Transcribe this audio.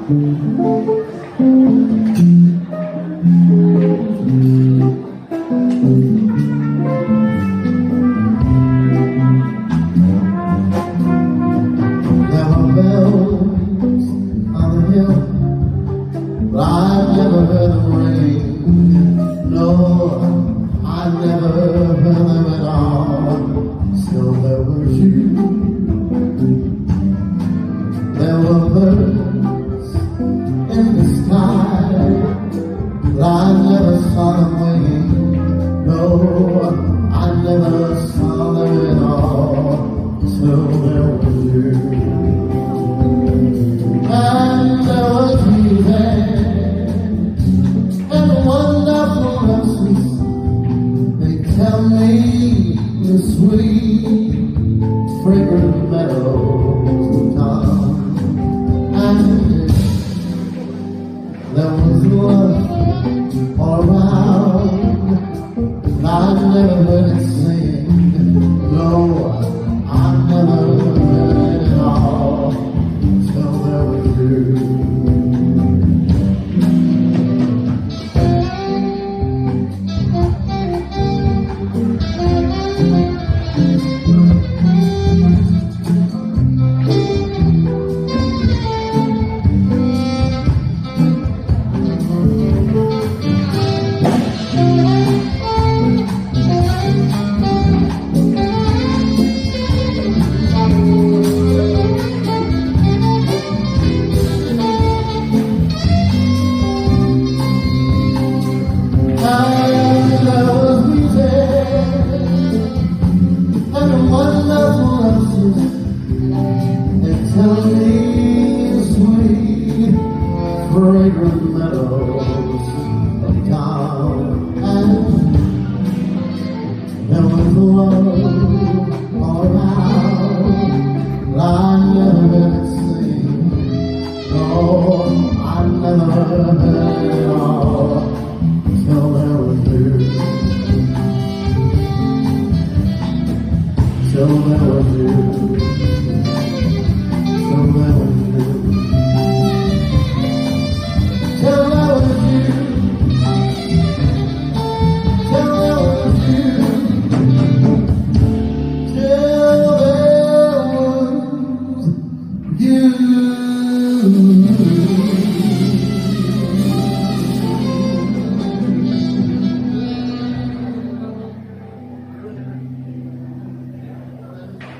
But I've never heard them ring. No, I've never heard them at all. Still there was you. There were birds in the sky, but I never saw them winging. No, I never saw them at all. Still there was you. And there was you there. Tell me the sweet, fragrant meadows of time, and there was love all around. I've never heard it sing. No, I've never heard it at all. Till there was you. Tell me the sweet, fragrant meadows of town, and there was love all around. But I never heard it sing. No, I never heard it.